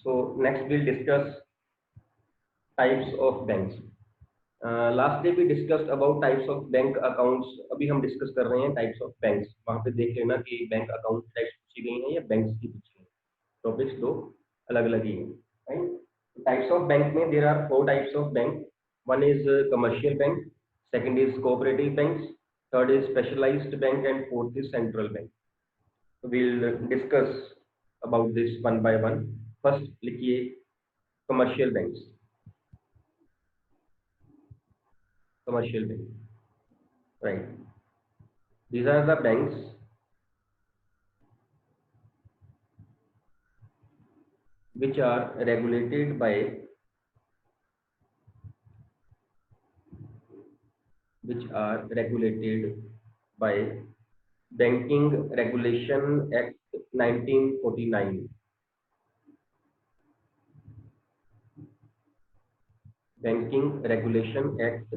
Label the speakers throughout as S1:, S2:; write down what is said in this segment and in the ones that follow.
S1: So next we'll discuss types of banks. Last day भी discussed about types of bank accounts. अभी हम discuss कर रहे हैं टाइप्स ऑफ बैंक्स. वहां पे देख लेना कि बैंक अकाउंट टाइप्स पूछी गई हैं या बैंक्स की पूछी हैं. टॉपिक्स दो अलग अलग ही हैं. राइट. टाइप्स ऑफ बैंक में there are 4 types of bank. One is commercial bank, second is cooperative banks, third is specialised bank and fourth is central bank. we'll discuss about this one by one. First लिखिए commercial banks. Commercial bank, right? These are the banks which are regulated by Banking Regulation Act 1949. Banking Regulation Act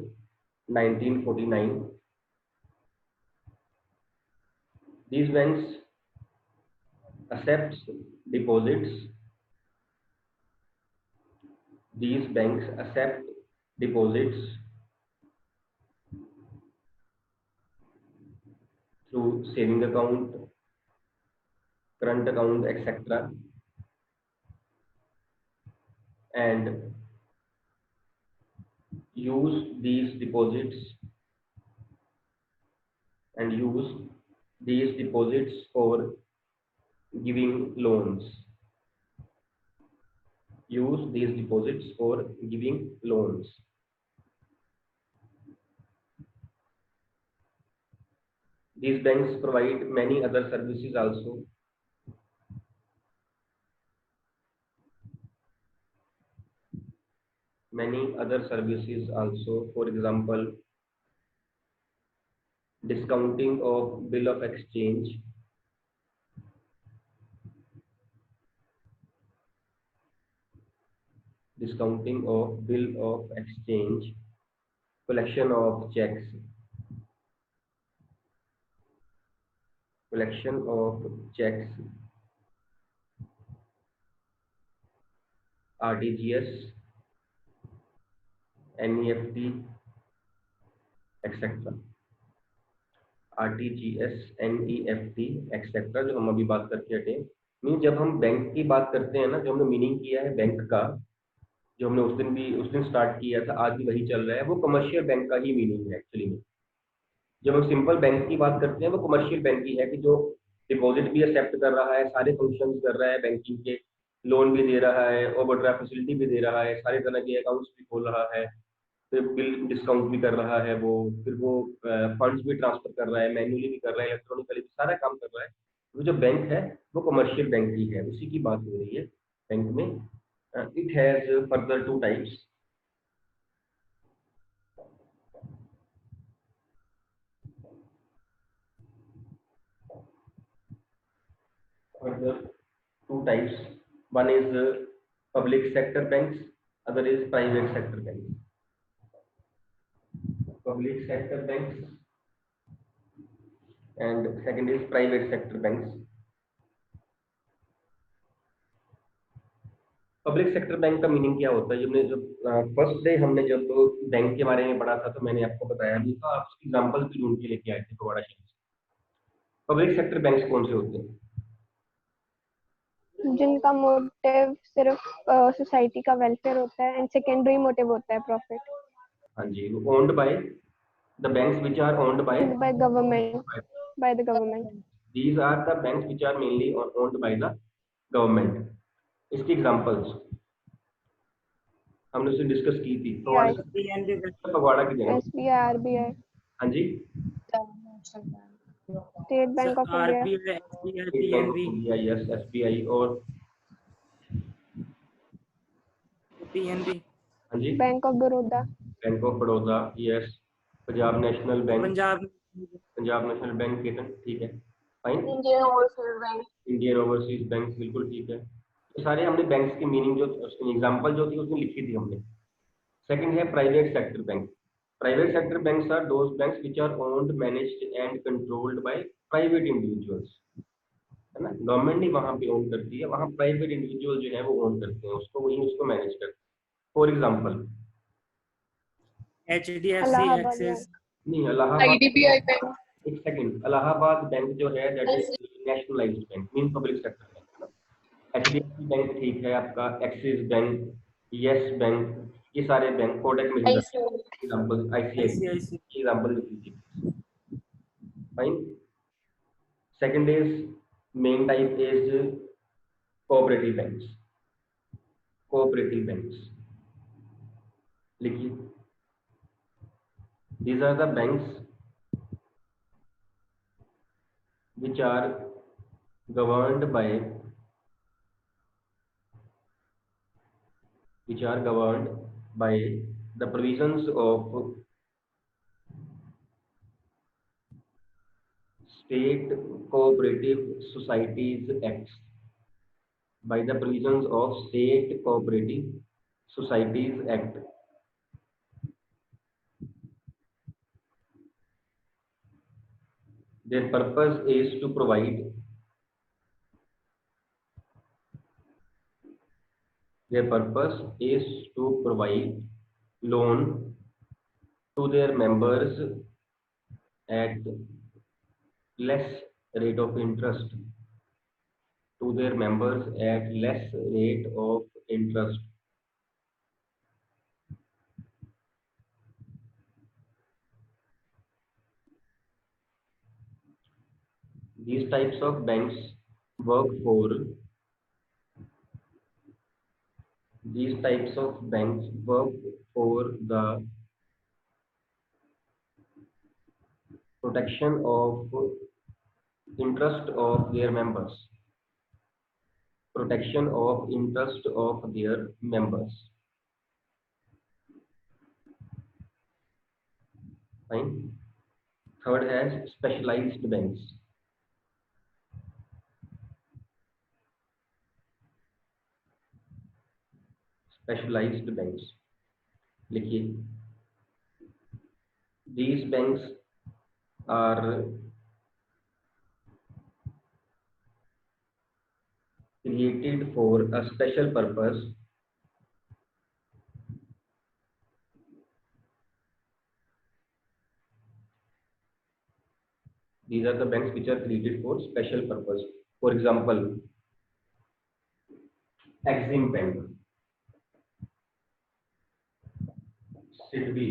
S1: 1949. These banks accept deposits. These banks accept deposits through saving account, current account, etc. and use these deposits for giving loans. Use these deposits for giving loans. These banks provide many other services also. For example, discounting of bill of exchange, collection of checks, RTGS, NEFT, etc. RTGS, NEFT, etc. जो हम अभी बात करके हटे. Mean जब हम bank की बात करते हैं ना, जो हमने मीनिंग किया है बैंक का, जो हमने उस दिन स्टार्ट किया था, आज भी वही चल रहा है. वो कमर्शियल बैंक का ही मीनिंग है एक्चुअली में. जब हम सिंपल बैंक की बात करते हैं वो कमर्शियल बैंक ही है कि जो डिपॉजिट भी एक्सेप्ट कर रहा है, सारे फंक्शंस कर रहा है बैंकिंग के, लोन भी दे रहा है, ओवरड्राफ्ट फैसिलिटी भी दे रहा है, सारे तरह के अकाउंट्स भी खोल रहा है, फिर बिल डिस्काउंट भी कर रहा है, वो फिर वो फंड्स भी ट्रांसफर कर रहा है, मैन्युअली भी कर रहा है, इलेक्ट्रॉनिकली भी सारा काम कर रहा है. वो जो बैंक है वो कमर्शियल बैंक ही है, उसी की बात हो रही है बैंक में. It has further 2 types. One is public sector banks, other is private sector banks. Public sector banks and second is private sector banks. Public sector bank का मीनिंग क्या होता है? जब फर्स्ट डे हमने जब बैंक के बारे में पढ़ा था तो मैंने आपको बताया भी था, आप उसकी एग्जांपल भी ढूंढ के लेके आए थे फगवाड़ा शहर से. पब्लिक सेक्टर बैंक्स कौन से होते हैं?
S2: जिनका मोटिव सिर्फ सोसाइटी का वेलफेयर होता है एंड सेकेंडरी मोटिव होता है प्रॉफिट.
S1: हाँ जी, owned by the banks which are owned by
S2: the government.
S1: These are the banks which are mainly owned by the government. इसकी एग्जांपल्स हमने उससे डिस्कस की थी. फगवाड़ा की जगह
S2: SBI, RBI.
S1: हाँ जी,
S2: state bank of India,
S1: yes, SBI और
S3: PNB.
S1: हाँ जी,
S2: bank of Baroda,
S1: yes, Punjab national bank,
S3: Punjab
S1: national bank, ठीक है, फाइन. इंडियन ओवरसीज बैंक, बिल्कुल ठीक है. तो सारे हमने बैंक्स की मीनिंग जो एग्जांपल जो थी उसमें लिखी थी हमने. सेकंड है private sector bank. Private sector banks are those banks which are owned, managed and controlled by private individuals. है है ना, गवर्नमेंट ही वहाँ पे ओन करती है, वहाँ प्राइवेट इंडिविजुअल जो है वो ओन करते हैं उसको, वही उसको मैनेज करते हैं। For example
S3: HDFC,
S2: Allahabad
S3: axis,
S2: bank,
S1: नहीं, इलाहाबाद,
S4: IDBI बैंक,
S1: एक सेकंड, इलाहाबाद बैंक जो है that is nationalised bank, mean public sector bank, है ना। एचडीएफसी बैंक ठीक है आपका, एक्सिस बैंक, यस बैंक, ये सारे bank, Kotak Mahindra example,
S3: ICICI,
S1: ICICI example लीजिए, fine. Second is, main type is cooperative banks, cooperative banks लिखिए, these are the banks which are governed by the provisions of State Cooperative Societies Act, by the provisions of State Cooperative Societies Act. Their purpose is to provide loan to their members at less rate of interest, to their members at less rate of interest. These types of banks work for the protection of interest of their members. Protection of interest of their members. Fine. Third has specialized banks. Specialized banks. लिखिए, these banks are created for a special purpose. These are the banks which are created for special purpose. For example, Exim Bank, SIDBI,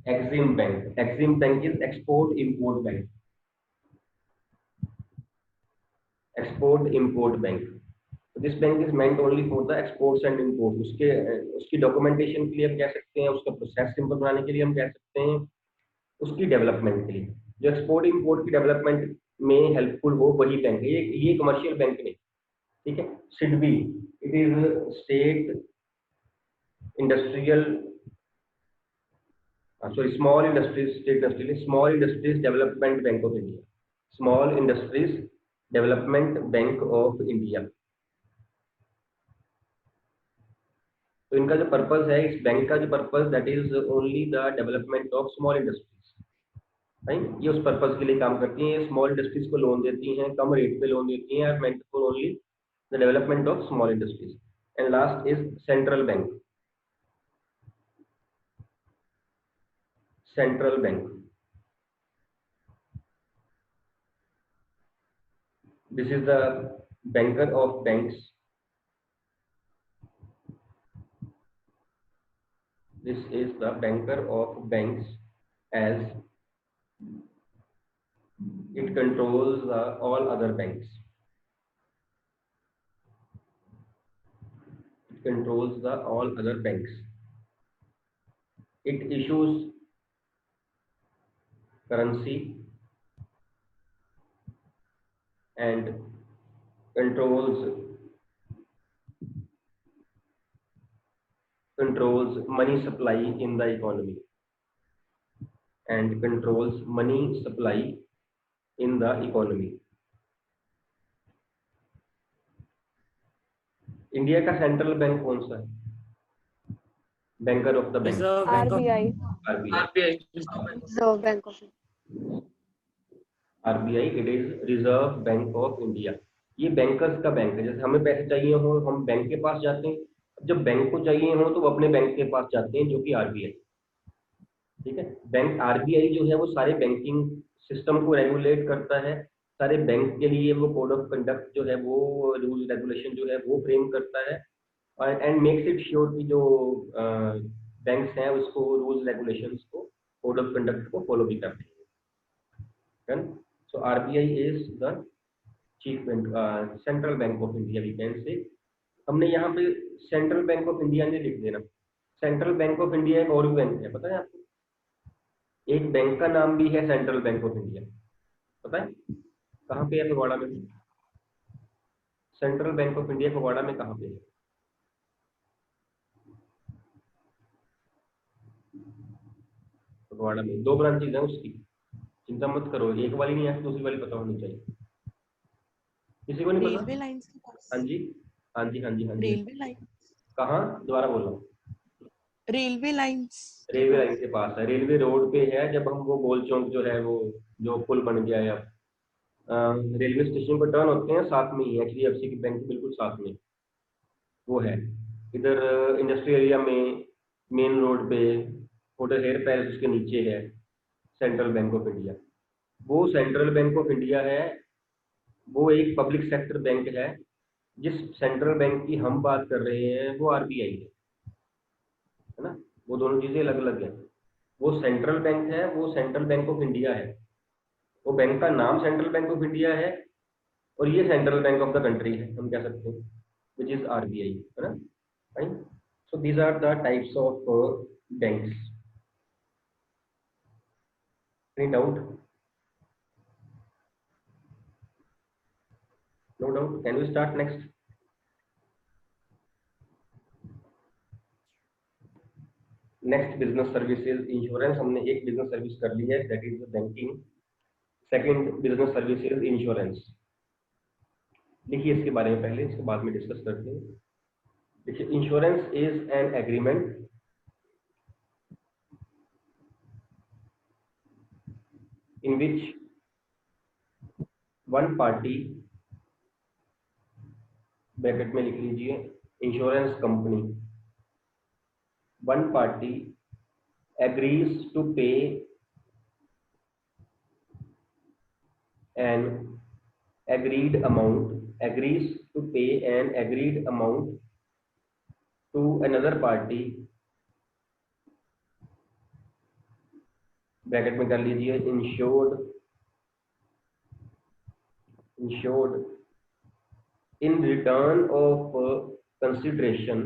S1: Exim Bank. Exim Bank is Export Import Bank. Export Import Bank. So this bank is meant only for the exports and imports. उसकी documentation के लिए हम कह सकते हैं, उसका process simple बनाने के लिए हम कह सकते हैं, उसकी डेवलपमेंट के लिए, जो एक्सपोर्ट इंपोर्ट की डेवलपमेंट में हेल्पफुल हो वही बैंक है, ये कमर्शियल बैंक नहीं, ठीक है। SIDBI, it is state industrial small industries development bank of India, small industries development bank of India. तो इनका जो पर्पस है, इस बैंक का जो purpose, that is only the development of small industries, right. ये उस पर्पस के लिए काम करती हैं, स्मॉल इंडस्ट्रीज को लोन देती हैं, कम रेट पे लोन देती हैं, meant for only the development of small industries. And last is central bank. Central bank, this is the banker of banks. This is the banker of banks, as it controls all other banks. It controls the all other banks. It issues currency and controls money supply in the economy, and controls money supply in the economy. India का central bank कौन सा है? Banker of the bank,
S3: Reserve Bank of
S2: RBI,
S1: RBI.
S4: Reserve Bank of India.
S1: RBI it is reserve bank of India. ये bankers का bank है। जैसे हमें पैसे चाहिए हो हम बैंक के पास जाते हैं, जब बैंक को चाहिए हो तो वो अपने बैंक के पास जाते हैं जो कि आरबीआई। ठीक है, बैंक आरबीआई जो है वो सारे बैंकिंग सिस्टम को रेगुलेट करता है। सारे बैंक के लिए वो कोड ऑफ कंडक्ट जो है वो रूल रेगुलेशन जो है वो फ्रेम करता है, एंड मेक्स इट श्योर कि जो बैंक्स हैं उसको रूल्स रेगुलेशंस को कोड ऑफ कंडक्ट को फॉलो भी करते हैं। So RBI is the chief central bank of India we can say. हमने यहाँ पे सेंट्रल बैंक ऑफ इंडिया नहीं लिख देना। सेंट्रल बैंक ऑफ इंडिया एक और भी बैंक है, पता है आपको? एक बैंक का नाम भी है सेंट्रल बैंक ऑफ इंडिया, पता है कहाँ पे है? फगवाड़ा में। Central bank of India Phagwara में कहाँ पे है? फगवाड़ा में 2 ब्रांचेज हैं उसकी, चिंता मत करो, एक वाली नहीं है दूसरी वाली पता होनी चाहिए। किसी को नहीं पता?
S3: रेलवे लाइंस के पास।
S1: हाँ जी, हाँ जी, हाँ जी, हाँ जी।
S3: Railway line.
S1: कहाँ? दोबारा बोलो।
S3: रेलवे लाइंस के
S1: रेलवे लाइन
S3: पास।
S1: के पास है, रेलवे रोड पे है। जब हम वो गोल चौक जो है वो जो पुल बन गया है अब रेलवे स्टेशन पर टर्न होते हैं साथ में ही एचडीएफसी की बैंक बिल्कुल साथ में वो है। इधर इंडस्ट्रियल एरिया में मेन रोड पे होटल हेयर पैलेस उसके नीचे है सेंट्रल बैंक ऑफ इंडिया। वो सेंट्रल बैंक ऑफ इंडिया है, वो एक पब्लिक सेक्टर बैंक है। जिस सेंट्रल बैंक की हम बात कर रहे हैं वो आरबीआई है ना। वो दोनों चीजें अलग अलग हैं। वो सेंट्रल बैंक है, वो सेंट्रल बैंक ऑफ इंडिया है। वो बैंक का नाम सेंट्रल बैंक ऑफ इंडिया है और ये central bank of the country है, हम कह सकते हैं, विच इज आरबीआई, है ना। Fine. So these are the types of banks. Any doubt? No doubt, can we start next? Next business services insurance. हमने एक बिजनेस सर्विस कर ली है, that is banking. Second business services insurance. लिखिए इसके बारे में पहले, इसके बाद में डिस्कस करते हैं। देखिए, insurance is an agreement in which one party, bracket में लिख लीजिए insurance company, one party agrees to pay an agreed amount to another party, bracket में कर लीजिए insured in return of consideration,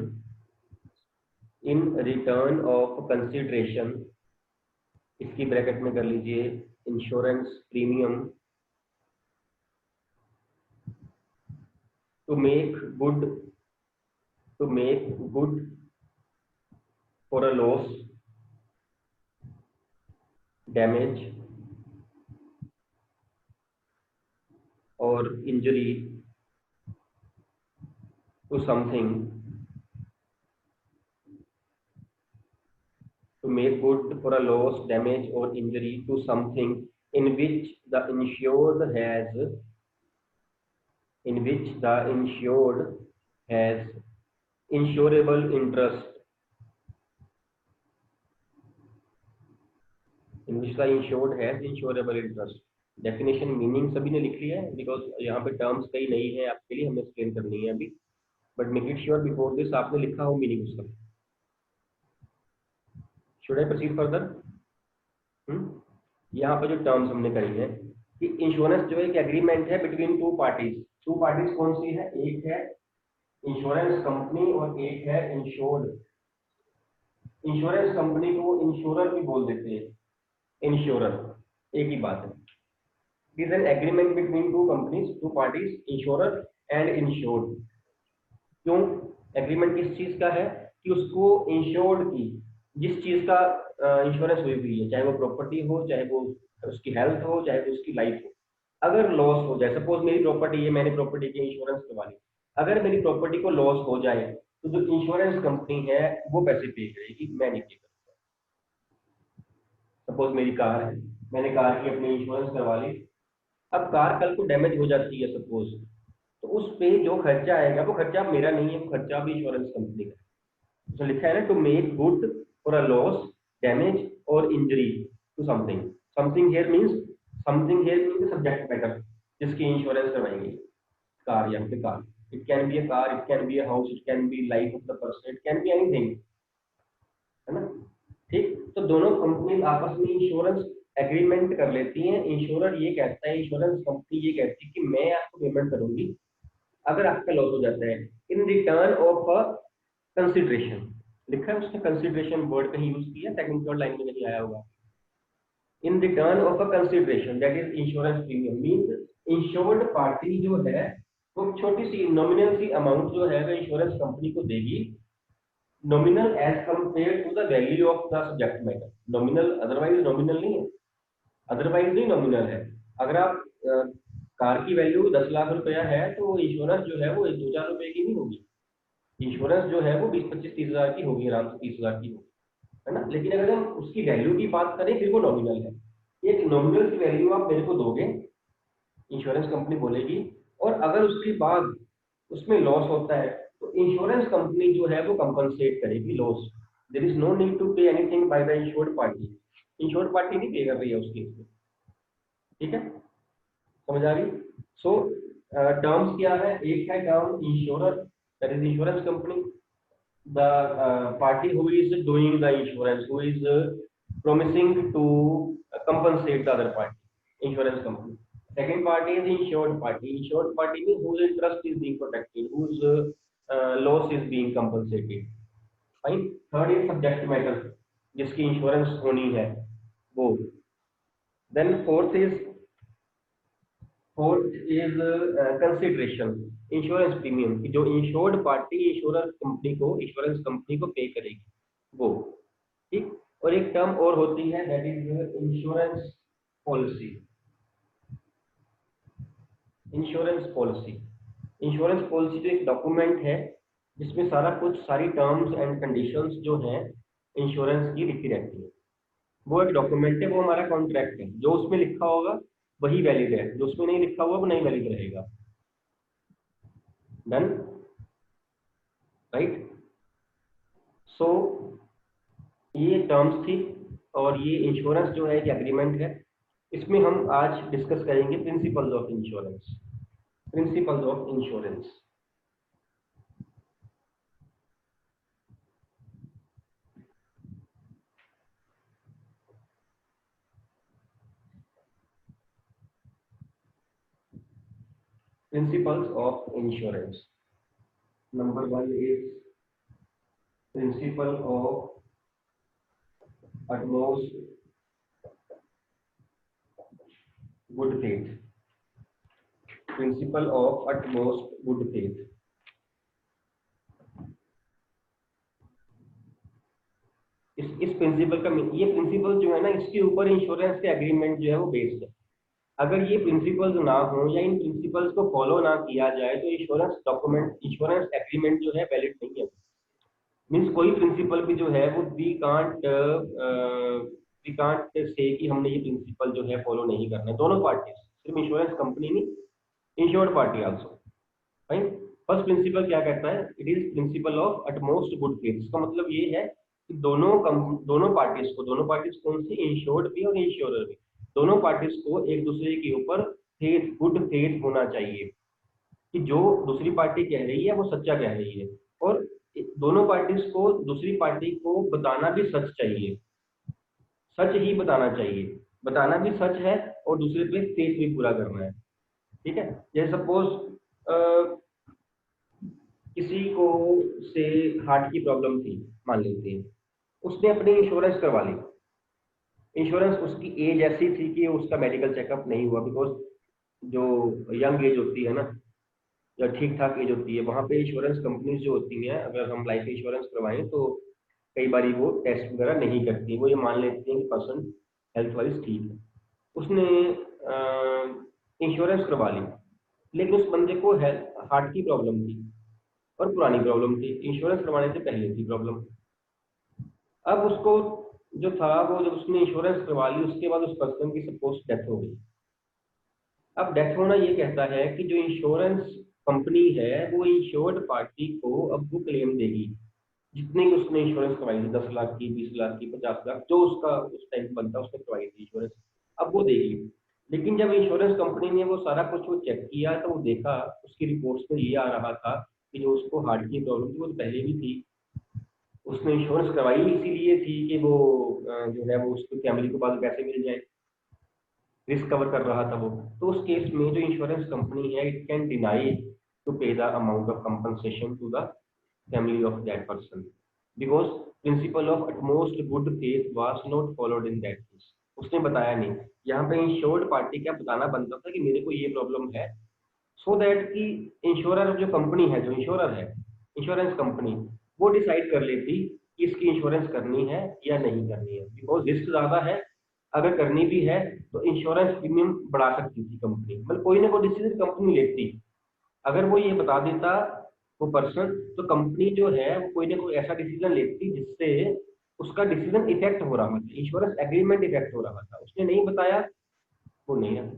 S1: इसकी ब्रैकेट में कर लीजिए insurance premium, to make good for a loss, damage or injury to something, to make good for a loss, damage or injury to something in which the insured has insurable interest, definition meaning सभी ने लिख लिया है because यहाँ पे terms कई नहीं है आपके लिए, हमें एक्सप्लेन करनी है अभी, but make it sure before this आपने लिखा हो मीनिंग उसका। Should I proceed further? यहाँ पे जो टर्म्स हमने करी है कि इंश्योरेंस जो एक एग्रीमेंट है बिटवीन टू पार्टीज कौन सी है? एक है इंश्योरेंस कंपनी और एक है इंश्योर्ड। इंश्योरेंस कंपनी को इंश्योरर भी बोल देते हैं, इंश्योरर एक ही बात है। It is an agreement between two parties, insurer and insured. क्यों एग्रीमेंट किस चीज का है? कि उसको इंश्योर्ड की जिस चीज का इंश्योरेंस हुई है, चाहे वो प्रॉपर्टी हो, चाहे वो उसकी हेल्थ हो, चाहे वो उसकी लाइफ हो, अगर लॉस हो जाए, सपोज मेरी प्रॉपर्टी है, मैंने प्रॉपर्टी की इंश्योरेंस करवा ली, अगर मेरी प्रॉपर्टी को लॉस हो जाए तो जो इंश्योरेंस कंपनी है वो पैसे पे करेगी, मैं नहीं पे करूंगा। सपोज मेरी कार है, मैंने कार की अपनी इंश्योरेंस करवा ली, अब कार कल को डैमेज हो जाती है सपोज, तो उस पे जो खर्चा आएगा वो खर्चा मेरा नहीं है, वो खर्चा भी इंश्योरेंस कंपनी का। तो लिखा है ना, to make good for a loss, damage और injury to something. Something here means subject matter जिसकी इंश्योरेंस करवाएंगे। कार या फिर car, it can be a car, it can be a house, it can be life of the person, it can be anything, है ना। ठीक, तो दोनों company आपस में इंश्योरेंस एग्रीमेंट कर लेती हैं। इंश्योरर ये कहता है, इंश्योरेंस कंपनी ये कहती है कि मैं आपको पेमेंट करूंगी अगर आपका लॉस हो जाता है, in return of a consideration. लिखा है उसने कंसिडरेशन वर्ड कहीं यूज किया, सेकंड थर्ड लाइन में नहीं आया होगा। In return of a consideration that is insurance premium, means insured party जो है वो छोटी सी नॉमिनल सी अमाउंट जो है वो इंश्योरेंस कंपनी को देगी, nominal as compare to the value of the subject matter. Nominal, otherwise nominal नहीं है, अदरवाइज नहीं नॉमिनल है। अगर आप कार की वैल्यू 10 लाख रुपया है तो इंश्योरेंस जो है वो 2-4 रुपए की नहीं होगी। इंश्योरेंस जो है वो 20-25-30 हजार की होगी, आराम से 30 हजार की होगी, है ना। लेकिन अगर हम उसकी वैल्यू की बात करें फिर वो नॉमिनल है। एक नॉमिनल की वैल्यू आप मेरे को दोगे, इंश्योरेंस कंपनी बोलेगी, और अगर उसके बाद उसमें लॉस होता है तो इंश्योरेंस कंपनी जो है वो कंपनसेट करेगी loss. There is no need to pay anything by the insured party. Insured party नहीं पे कर रही है उस केस में, ठीक है, समझ आ गई। सो टर्म्स क्या है, एक है term insurer, that is insurance company, the party who is doing the insurance, who is promising to compensate the other party, insurance company. Second party is insured party. Insured party means whose interest is being protected, whose loss is being compensated. Fine. Third is subject matter, जिसकी insurance होनी है वो। Then fourth is consideration, insurance premium की जो insured party insurance company को पे करेगी वो, ठीक। और एक टर्म और होती है that is insurance policy. Insurance policy जो एक डॉक्यूमेंट है जिसमें सारी टर्म्स एंड कंडीशंस जो हैं इंश्योरेंस की लिखी रहती है। वो एक डॉक्यूमेंट है, वो हमारा कॉन्ट्रैक्ट है। जो उसमें लिखा होगा वही वैलिड है, जो उसमें नहीं लिखा हुआ वो नहीं वैलिड रहेगा। Done, right. सो ये टर्म्स थी और ये इंश्योरेंस जो है एक एग्रीमेंट है। इसमें हम आज डिस्कस करेंगे principles of insurance. Principles of insurance, principles of insurance. Number 1 is principle of utmost good faith, principle of utmost good faith। इस प्रिंसिपल का, ये प्रिंसिपल जो है ना, इसके ऊपर इंश्योरेंस के एग्रीमेंट जो है वो बेस्ड है। अगर ये प्रिंसिपल्स ना हो या इन प्रिंसिपल्स को फॉलो ना किया जाए तो इंश्योरेंस एग्रीमेंट जो है वैलिड नहीं है। मीन्स कोई प्रिंसिपल भी जो है वो वी कांट से कि हमने ये प्रिंसिपल जो है फॉलो नहीं करना है। दोनों पार्टीज, सिर्फ इंश्योरेंस कंपनी नहीं, insured party also. Fine. First principle क्या कहता है, it is principal of utmost good faith. इसका मतलब ये है कि दोनों पार्टीज कौन सी, इंश्योर्ड भी और इंश्योरर भी, दोनों पार्टीज को एक दूसरे के ऊपर गुड फेथ होना चाहिए कि जो दूसरी पार्टी कह रही है वो सच्चा कह रही है, और दोनों पार्टीज को दूसरी पार्टी को बताना भी सच चाहिए, सच ही बताना चाहिए, बताना भी सच है और दूसरे पे फेथ भी पूरा करना है, ठीक है। जैसे सपोज किसी को से हार्ट की प्रॉब्लम थी, मान लेते हैं, उसने अपनी इंश्योरेंस करवा ली। इंश्योरेंस, उसकी एज ऐसी थी कि उसका मेडिकल चेकअप नहीं हुआ, बिकॉज जो यंग एज होती है ना, या ठीक ठाक एज होती है, वहाँ पे इंश्योरेंस कंपनीज जो होती हैं, अगर हम लाइफ इंश्योरेंस करवाएं तो कई बार वो टेस्ट वगैरह नहीं करती, वो ये मान लेती हैं कि पर्सन हेल्थ वाइज ठीक है। उसने इंश्योरेंस करवा ली, लेकिन उस बंदे को हार्ट की प्रॉब्लम थी और पुरानी प्रॉब्लम थी, इंश्योरेंस करवाने से पहले थी प्रॉब्लम। अब उसको जो था वो, जब उसने इंश्योरेंस करवा ली उसके बाद उस पर्सन की सपोज डेथ हो गई, अब डेथ होना ये कहता है कि जो इंश्योरेंस कंपनी है वो इंश्योर्ड पार्टी को अब वो क्लेम देगी, जितने की उसने इंश्योरेंस करवाई थी, 10 लाख की, 20 लाख की, 50 लाख, जो उसका उस टाइम बनता उसने करवाई थी इंश्योरेंस, अब वो देगी। लेकिन जब इंश्योरेंस कंपनी ने वो सारा कुछ वो चेक किया तो वो देखा, उसकी रिपोर्ट्स में ये आ रहा था कि जो उसको हार्ट की प्रॉब्लम थी वो तो पहले भी थी, उसने इंश्योरेंस करवाई इसीलिए थी कि वो जो है वो उसकी फैमिली को बाद में पैसे मिल जाए, रिस्क कवर कर रहा था वो। तो उस केस में जो इंश्योरेंस कंपनी है, it can deny to pay the amount of compensation to the family of that person because principle of utmost good faith was not followed in that case. उसने बताया नहीं, यहाँ पे इंश्योर्ड पार्टी क्या बताना बनता था कि मेरे को ये प्रॉब्लम है, सो दैट कि इंश्योरर जो कंपनी है, जो इंश्योरर है इंश्योरेंस कंपनी, वो डिसाइड कर लेती कि इसकी इंश्योरेंस करनी है या नहीं करनी है, बिकॉज रिस्क ज्यादा है। अगर करनी भी है तो इंश्योरेंस प्रीमियम बढ़ा सकती थी कंपनी, मतलब कोई ना कोई डिसीजन कंपनी लेती। अगर वो ये बता देता वो पर्सन, तो कंपनी जो है वो कोई ना कोई ऐसा डिसीजन लेती जिससे उसका डिसीजन इफेक्ट हो रहा था, इंश्योरेंस एग्रीमेंट इफेक्ट हो रहा था। उसने नहीं बताया, वो नहीं है।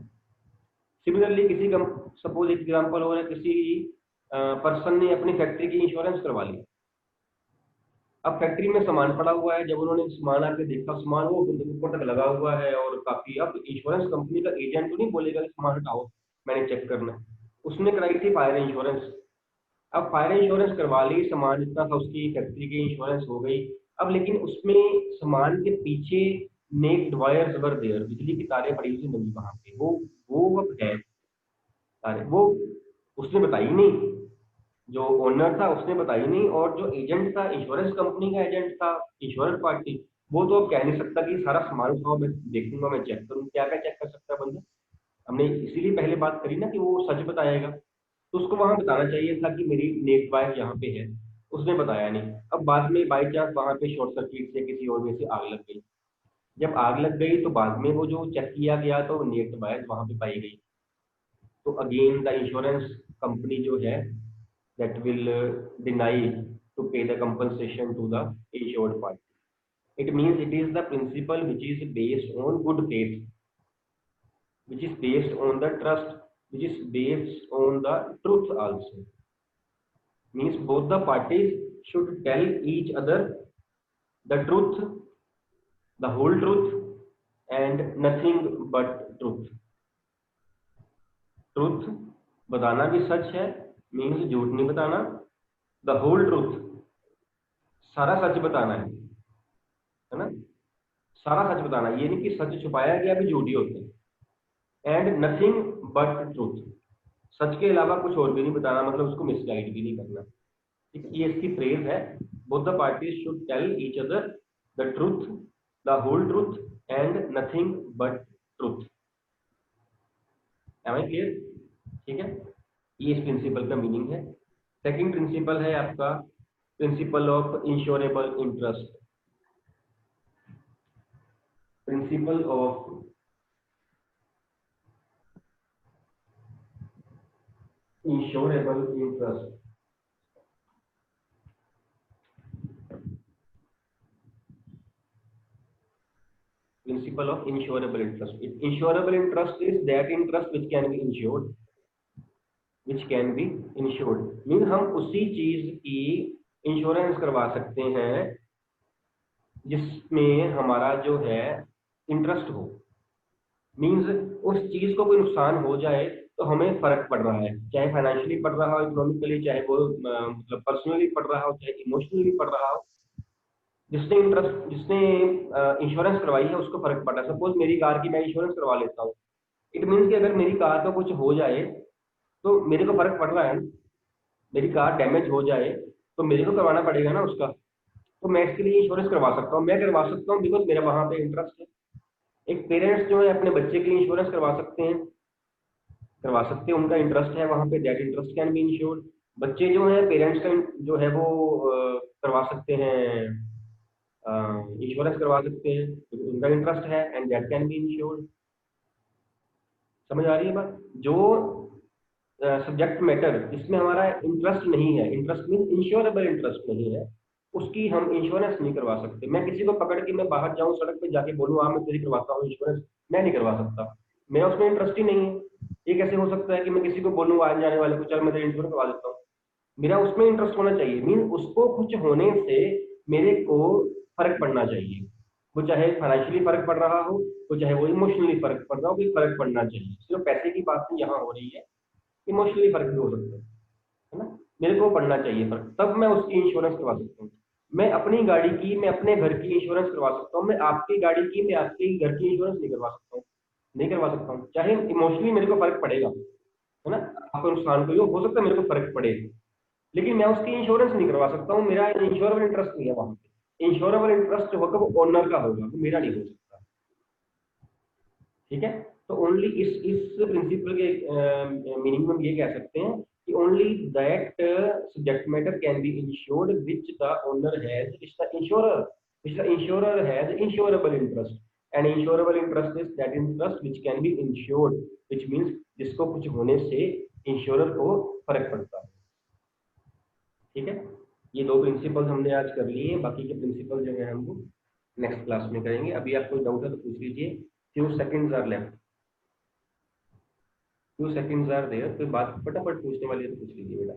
S1: सिमिलरली किसी का सपोज एग्जाम्पल हो रहा है, किसी पर्सन ने अपनी फैक्ट्री की इंश्योरेंस करवा ली। अब फैक्ट्री में सामान पड़ा हुआ है, जब उन्होंने सामान आके देखा, सामान वो ऊपर तक लगा हुआ है और काफी, अब इंश्योरेंस कंपनी का एजेंट तो नहीं बोलेगा कि सामान हटाओ मैंने चेक करना है। उसने कराई थी फायर इंश्योरेंस। अब फायर इंश्योरेंस करवा ली, सामान जितना था उसकी फैक्ट्री की इंश्योरेंस हो गई। अब लेकिन उसमें सामान के पीछे नेक्ड वायर्स वर देयर, बिजली की तारें पड़ी हुई मिली वहां पे, वो अब है तारे, वो उसने बताई नहीं, जो ओनर था उसने बताई नहीं, और जो एजेंट था, इंश्योरेंस कंपनी का एजेंट था, इंश्योरेंस पार्टी, वो तो अब कह नहीं सकता कि सारा सामान उठाओ मैं देखूंगा मैं चेक करूँ, क्या क्या चेक कर सकता है बंदा। हमने इसीलिए पहले बात करी ना कि वो सच बताएगा, तो उसको वहां बताना चाहिए था कि मेरी नेट वायर यहाँ पे है, उसने बताया नहीं। अब बाद में बाई चांस वहां पे शॉर्ट सर्किट से किसी और में से आग लग गई, जब आग लग गई तो बाद में वो जो चेक किया गया तो नेट वायर वहां पे पाई गई, तो अगेन द इंश्योरेंस कंपनी जो है that will deny to pay the compensation to the insured party. It means it is the principle which is based on good faith, which is based on the trust, which is based on the truth also. Means both the parties should tell each other the truth, the whole truth, and nothing but truth. Truth बताना भी सच है, means झूठ नहीं बताना। The whole truth, सारा सच बताना है ना, सारा सच बताना, ये नहीं कि सच छुपाया गया भी झूठ ही होते हैं। एंड नथिंग बट ट्रूथ, सच के अलावा कुछ और भी नहीं बताना, मतलब उसको मिसगाइड भी नहीं करना। ठीक है, ये इसकी फ्रेज है, both the parties should tell each other the truth, the whole truth and nothing but truth. Am I clear? ठीक है, ये इस प्रिंसिपल का मीनिंग है। सेकंड प्रिंसिपल है आपका principle of insurable interest. Principle of insurable interest. Principle of insurable interest. Insurable interest is that interest which can be insured, which can be insured mean हम उसी चीज की इंश्योरेंस करवा सकते हैं जिसमें हमारा जो है इंटरेस्ट हो। मीन्स उस चीज को कोई नुकसान हो जाए तो हमें फर्क पड़ रहा है, चाहे फाइनेंशियली पड़ रहा हो, इकोनॉमिकली, चाहे वो मतलब पर्सनली पड़ रहा हो, चाहे इमोशनली पड़ रहा हो, जिसने इंश्योरेंस करवाई है उसको फर्क पड़ रहा है। सपोज मेरी कार की मैं इंश्योरेंस करवा लेता हूँ, इट मीन्स कि अगर मेरी कार को कुछ हो जाए तो मेरे को फर्क पड़ रहा है ना, मेरी कार डैमेज हो जाए तो मेरे को करवाना पड़ेगा ना उसका, तो मैं इसके लिए इंश्योरेंस करवा सकता हूँ, मैं करवा सकता हूँ बिकॉज मेरा वहां पे इंटरेस्ट है। एक पेरेंट्स जो है अपने बच्चे के लिए इंश्योरेंस करवा सकते हैं, उनका इंटरेस्ट है वहां पे, that interest can be insured. बच्चे जो है पेरेंट्स का जो है वो करवा सकते हैं, इंश्योरेंस करवा सकते हैं, तो उनका इंटरेस्ट है and that can be insured. समझ आ रही है बात? जो सब्जेक्ट मैटर जिसमें हमारा इंटरेस्ट नहीं है, इंटरेस्ट मीन इंश्योरेबल इंटरेस्ट नहीं है, उसकी हम इंश्योरेंस नहीं करवा सकते। मैं किसी को पकड़ के मैं बाहर जाऊं सड़क पे जाके बोलूँ मैं तेरी करवाता हूँ इंश्योरेंस, मैं नहीं करवा सकता, मेरा उसमें इंटरेस्ट ही नहीं है। ये कैसे हो सकता है कि मैं किसी को बोलूँ आने जाने वाले को, चल मैं इंश्योरेंस करवा देता हूँ? मेरा उसमें इंटरेस्ट होना चाहिए, मीन उसको कुछ होने से मेरे को फर्क पड़ना चाहिए। वो चाहे फाइनेंशियली फर्क पड़ रहा हो, वो चाहे वो इमोशनली फर्क पड़ रहा हो, कोई फर्क पड़ना चाहिए। सिर्फ पैसे की बात नहीं यहाँ हो रही है, इमोशनली फर्क भी हो सकता है ना। मेरे को पड़ना चाहिए फर्क, तब मैं उसकी इंश्योरेंस करवा सकता हूँ। मैं अपनी गाड़ी की, मैं अपने घर की इंश्योरेंस करवा सकता हूँ, मैं आपकी गाड़ी की, मैं आपके घर की इंश्योरेंस नहीं करवा सकता हूँ। नहीं करवा सकता हूँ, चाहे इमोशनली मेरे को फर्क पड़ेगा, है ना। आपको नुकसान को हो सकता है मेरे को फर्क पड़े, लेकिन मैं उसकी इंश्योरेंस नहीं करवा सकता हूँ। मेरा इंश्योरेबल इंटरेस्ट नहीं है वहां पे। इंश्योरेबल इंटरेस्ट जो होगा वो ओनर का होगा, वो मेरा नहीं हो सकता। ठीक है। तो ओनली इस प्रिंसिपल के मीनिंग में हम ये कह सकते हैं कि only that subject matter can be insured which the owner has, which the insurer has insurable interest. And insurable interest is that interest which can be insured, which means जिसको कुछ होने से इंश्योरर को फर्क पड़ता है। ठीक है। ये दो प्रिंसिपल्स हमने आज कर लिए हैं, बाकी के प्रिंसिपल जो है हम वो नेक्स्ट क्लास में करेंगे। अभी आपको डाउट है तो पूछ लीजिए। Few seconds are left, few seconds are there, कोई बात फटाफट पूछने वाली है तो पूछ लीजिए बेटा।